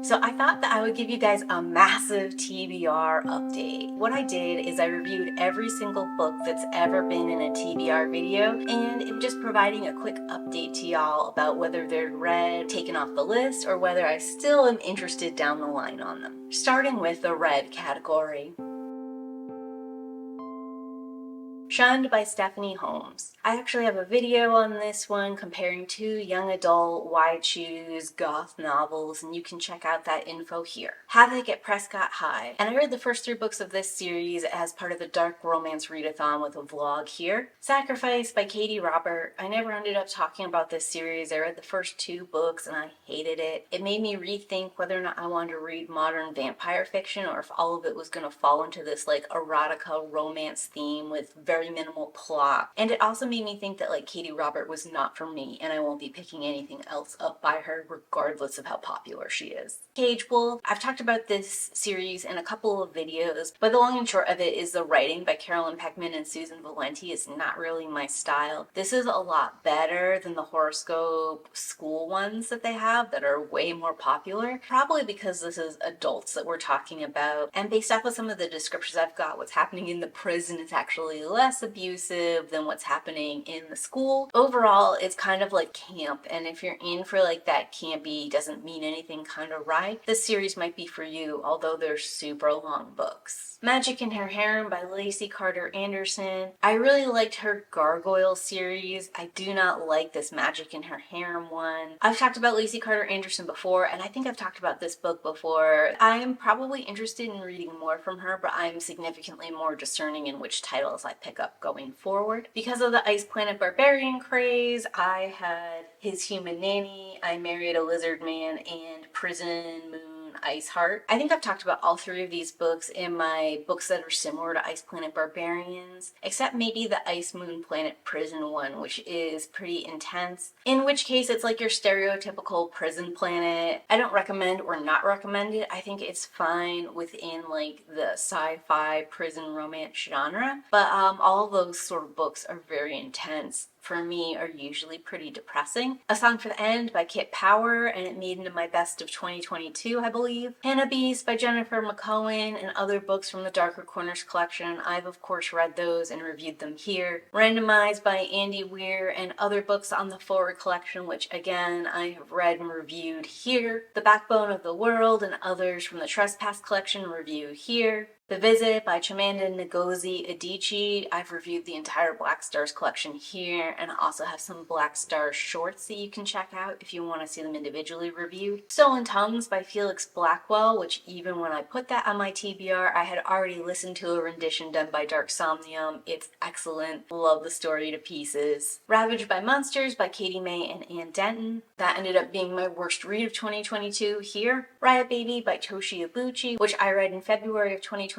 So I thought that I would give you guys a massive TBR update. What I did is I reviewed every single book that's ever been in a TBR video, and I'm just providing a quick update to y'all about whether they're read, taken off the list, or whether I still am interested down the line on them. Starting with the read category. Shunned by Stephanie Holmes. I actually have a video on this one comparing two young adult wide choose goth novels, and you can check out that info here. Havoc at Prescott High. And I read the first 3 books of this series as part of the Dark Romance Readathon with a vlog here. Sacrifice by Katie Robert. I never ended up talking about this series. I read the first 2 books and I hated it. It made me rethink whether or not I wanted to read modern vampire fiction or if all of it was going to fall into this like erotica romance theme with very minimal plot. And it also made me think that like Katie Robert was not for me and I won't be picking anything else up by her regardless of how popular she is. Cage Wolf. I've talked about this series in a couple of videos, but the long and short of it is the writing by Carolyn Peckman and Susan Valenti is not really my style. This is a lot better than the horoscope school ones that they have that are way more popular, probably because this is adults that we're talking about, and based off of some of the descriptions I've got, what's happening in the prison is actually less abusive than what's happening in the school. Overall, it's kind of like camp, and if you're in for like that campy, doesn't mean anything kind of ride, this series might be for you, although they're super long books. Magic in Her Harem by Lacey Carter Anderson. I really liked her Gargoyle series. I do not like this Magic in Her Harem one. I've talked about Lacey Carter Anderson before, and I think I've talked about this book before. I'm probably interested in reading more from her, but I'm significantly more discerning in which titles I pick up going forward. Because of the Ice Planet Barbarian craze, I had His Human Nanny, I Married a Lizard Man, and Prison Moon Ice Heart. I think I've talked about all 3 of these books in my books that are similar to Ice Planet Barbarians, except maybe the Ice Moon Planet Prison one, which is pretty intense, in which case it's like your stereotypical prison planet. I don't recommend or not recommend it. I think it's fine within like the sci-fi prison romance genre, but all of those sort of books are very intense. For me, are usually pretty depressing. A Song for the End by Kit Power, and it made into my best of 2022, I believe. Hannah Beast by Jennifer McCohen, and other books from the Darker Corners collection. I've of course read those and reviewed them here. Randomized by Andy Weir, and other books on the Forward collection, which again, I have read and reviewed here. The Backbone of the World, and others from the Trespass collection reviewed here. The Visit by Chimamanda Ngozi Adichie. I've reviewed the entire Black Stars collection here, and I also have some Black Stars shorts that you can check out if you want to see them individually reviewed. Stolen Tongues by Felix Blackwell, which even when I put that on my TBR, I had already listened to a rendition done by Dark Somnium. It's excellent. Love the story to pieces. Ravaged by Monsters by Katie May and Ann Denton. That ended up being my worst read of 2022 here. Riot Baby by Toshi Ibuchi, which I read in February of 2023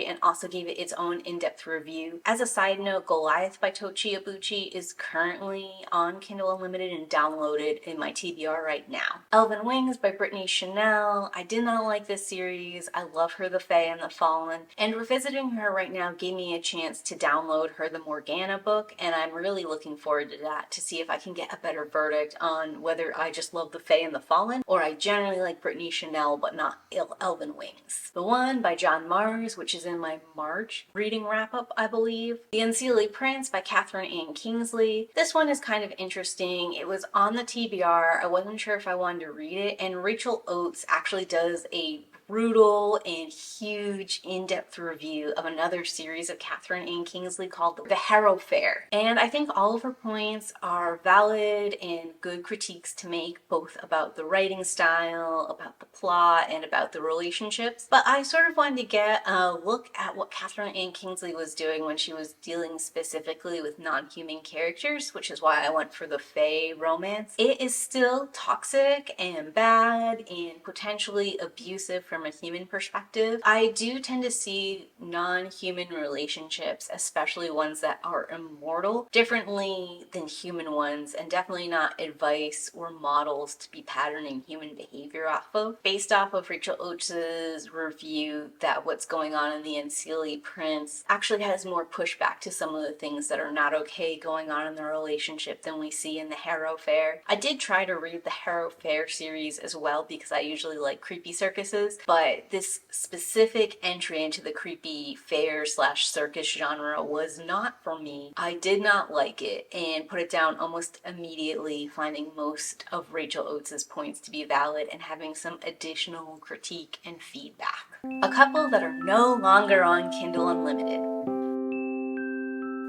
and also gave it its own in-depth review. As a side note, Goliath by Tochi Ibuchi is currently on Kindle Unlimited and downloaded in my TBR right now. Elven Wings by Brittany Chanel. I did not like this series. I love her, the Fae, and the Fallen, and revisiting her right now gave me a chance to download her The Morgana book, and I'm really looking forward to that to see if I can get a better verdict on whether I just love the Fae and the Fallen or I generally like Brittany Chanel but not Elven Wings. The One by John Mars, which is in my March reading wrap-up, I believe. The Unseelie Prince by Catherine Ann Kingsley. This one is kind of interesting. It was on the TBR. I wasn't sure if I wanted to read it, and Rachel Oates actually does a brutal and huge in-depth review of another series of Catherine Ann Kingsley called The Harrow Fair. And I think all of her points are valid and good critiques to make, both about the writing style, about the plot, and about the relationships. But I sort of wanted to get a look at what Catherine Ann Kingsley was doing when she was dealing specifically with non-human characters, which is why I went for the Fae romance. It is still toxic and bad and potentially abusive from from a human perspective. I do tend to see non-human relationships, especially ones that are immortal, differently than human ones, and definitely not advice or models to be patterning human behavior off of. Based off of Rachel Oates's review that What's Going On in the Unseelie Prince actually has more pushback to some of the things that are not okay going on in the relationship than we see in the Harrow Fair. I did try to read the Harrow Fair series as well because I usually like creepy circuses, but this specific entry into the creepy fair slash circus genre was not for me. I did not like it and put it down almost immediately, finding most of Rachel Oates's points to be valid and having some additional critique and feedback. A couple that are no longer on Kindle Unlimited.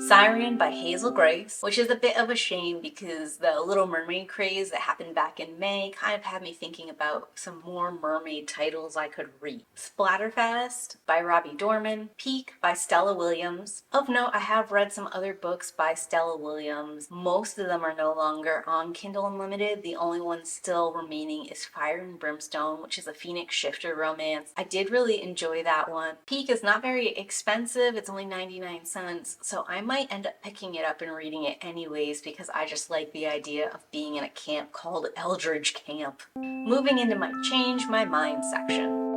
Siren by Hazel Grace, which is a bit of a shame because the Little Mermaid craze that happened back in May kind of had me thinking about some more mermaid titles I could read. Splatterfest by Robbie Dorman, Peak by Stella Williams. Of note, I have read some other books by Stella Williams. Most of them are no longer on Kindle Unlimited. The only one still remaining is Fire and Brimstone, which is a Phoenix Shifter romance. I did really enjoy that one. Peak is not very expensive. It's only 99 cents, so I might end up picking it up and reading it anyways because I just like the idea of being in a camp called Eldridge Camp. Moving into my Change My Mind section.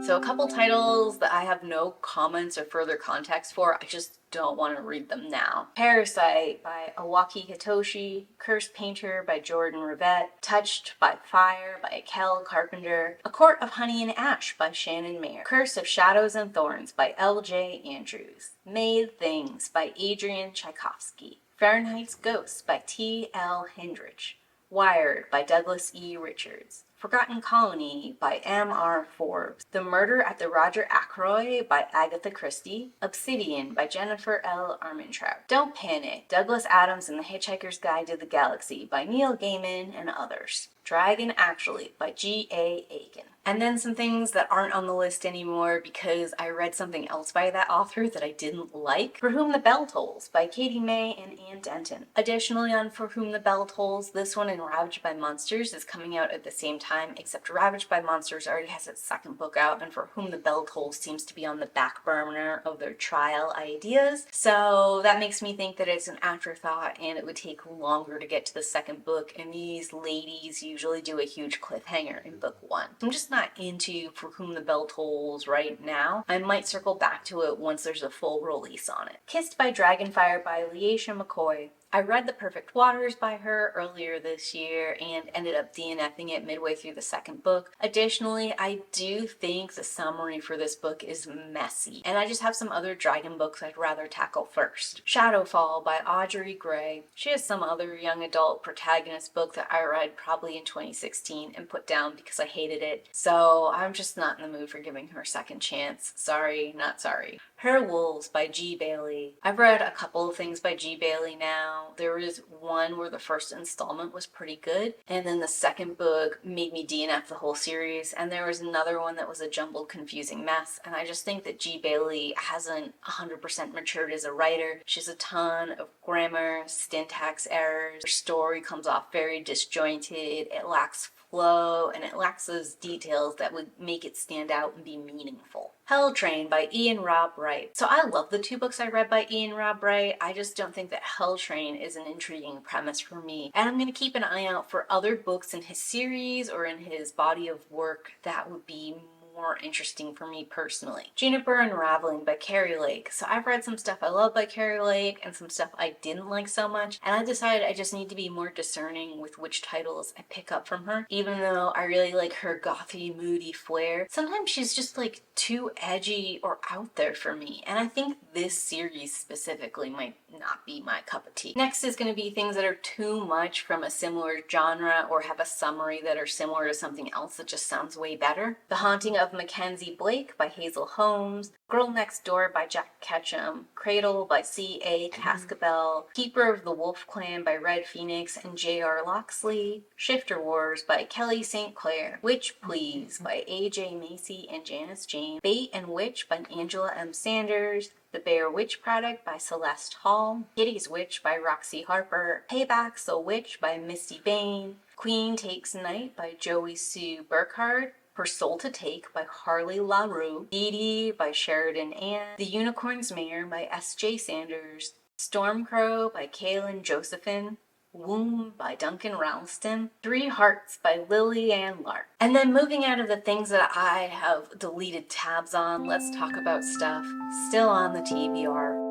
So a couple titles that I have no comments or further context for, I just don't want to read them now. Parasite by Awaki Hitoshi, Cursed Painter by Jordan Rivette, Touched by Fire by Kel Carpenter, A Court of Honey and Ash by Shannon Mayer, Curse of Shadows and Thorns by L.J. Andrews, Made Things by Adrian Tchaikovsky, Fahrenheit's Ghost by T.L. Hendrich, Wired by Douglas E. Richards, Forgotten Colony by M.R. Forbes, The Murder at the Roger Ackroyd by Agatha Christie, Obsidian by Jennifer L. Armentrout, Don't Panic, Douglas Adams and the Hitchhiker's Guide to the Galaxy by Neil Gaiman and others, Dragon Actually by G.A. Aiken. And then some things that aren't on the list anymore because I read something else by that author that I didn't like. For Whom the Bell Tolls by Katie May and Ann Denton. Additionally, on For Whom the Bell Tolls, this one and Ravaged by Monsters is coming out at the same time, except Ravaged by Monsters already has its second book out, and For Whom the Bell Tolls seems to be on the back burner of their trial ideas. So that makes me think that it's an afterthought and it would take longer to get to the second book, and these ladies usually do a huge cliffhanger in book one. I'm just not into For Whom the Bell Tolls right now. I might circle back to it once there's a full release on it. Kissed by Dragonfire by Leisha McCoy. I read The Perfect Waters by her earlier this year and ended up DNFing it midway through the second book. Additionally, I do think the summary for this book is messy, and I just have some other dragon books I'd rather tackle first. Shadowfall by Audrey Gray. She has some other young adult protagonist book that I read probably in 2016 and put down because I hated it, so I'm just not in the mood for giving her a second chance. Sorry, not sorry. Her Wolves by G. Bailey. I've read a couple of things by G. Bailey now. There was one where the first installment was pretty good, and then the second book made me DNF the whole series, and there was another one that was a jumbled, confusing mess, and I just think that G. Bailey hasn't 100% matured as a writer. She has a ton of grammar, syntax errors. Her story comes off very disjointed, it lacks flow, and it lacks those details that would make it stand out and be meaningful. Hell Train by Ian Rob Wright. So I love the two books I read by Ian Rob Wright. I just don't think that Hell Train is an intriguing premise for me. And I'm going to keep an eye out for other books in his series or in his body of work that would be more interesting for me personally. Juniper Unraveling by Carrie Lake. So I've read some stuff I love by Carrie Lake and some stuff I didn't like so much, and I decided I just need to be more discerning with which titles I pick up from her. Even though I really like her gothy, moody flair, sometimes she's just like too edgy or out there for me, and I think this series specifically might not be my cup of tea. Next is going to be things that are too much from a similar genre or have a summary that are similar to something else that just sounds way better. The Haunting of Mackenzie Blake by Hazel Holmes, Girl Next Door by Jack Ketchum, Cradle by C.A. Cascabel, Keeper of the Wolf Clan by Red Phoenix and J.R. Loxley, Shifter Wars by Kelly St. Clair, Witch Please by A.J. Macy and Janice James, Bait and Witch by Angela M. Sanders, The Bear Witch Product by Celeste Hall, Kitty's Witch by Roxy Harper, Payback's a Witch by Misty Bain, Queen Takes Night by Joey Sue Burkhardt, Her Soul to Take by Harley LaRue, Dee Dee by Sheridan Ann, The Unicorn's Mare by S.J. Sanders, Stormcrow by Kaylin Josephine, Womb by Duncan Ralston, Three Hearts by Lily Ann Lark. And then moving out of the things that I have deleted tabs on, let's talk about stuff still on the TBR.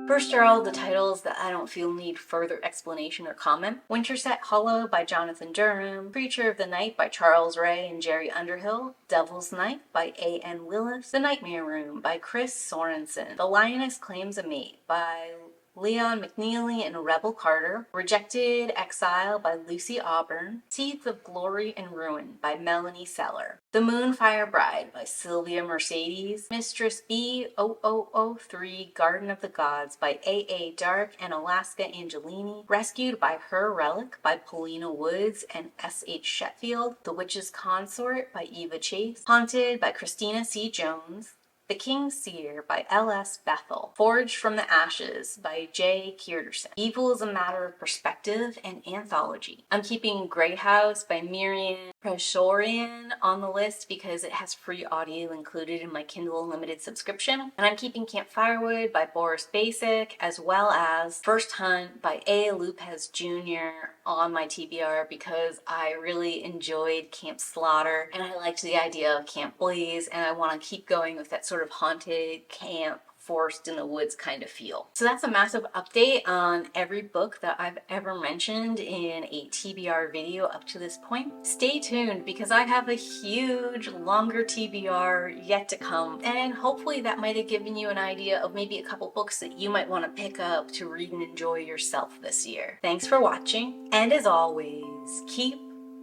First are all the titles that I don't feel need further explanation or comment. Winterset Hollow by Jonathan Durham, Creature of the Night by Charles Ray and Jerry Underhill, Devil's Night by A.N. Willis, The Nightmare Room by Chris Sorensen, The Lioness Claims a Mate by Leon McNeely and Rebel Carter, Rejected Exile by Lucy Auburn, Seeds of Glory and Ruin by Melanie Seller, The Moonfire Bride by Sylvia Mercedes, Mistress B0003 Garden of the Gods by A.A. Dark and Alaska Angelini, Rescued by Her Relic by Paulina Woods and S.H. Sheffield, The Witch's Consort by Eva Chase, Haunted by Christina C. Jones, The King's Seer by L.S. Bethel, Forged from the Ashes by J. Kierderson, Evil is a Matter of Perspective and Anthology. I'm keeping Grey House by Miriam Prashorian on the list because it has free audio included in my Kindle Unlimited subscription. And I'm keeping Camp Firewood by Boris Basic, as well as First Hunt by A. Lopez Jr. on my TBR because I really enjoyed Camp Slaughter and I liked the idea of Camp Blaze, and I want to keep going with that sort of haunted camp, forest in the woods kind of feel. So that's a massive update on every book that I've ever mentioned in a TBR video up to this point. Stay tuned because I have a huge, longer TBR yet to come, and hopefully that might have given you an idea of maybe a couple books that you might want to pick up to read and enjoy yourself this year. Thanks for watching, and as always, keep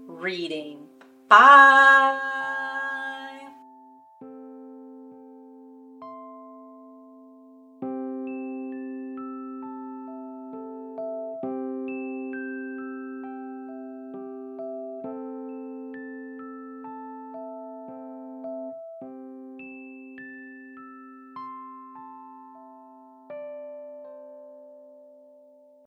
reading. Bye!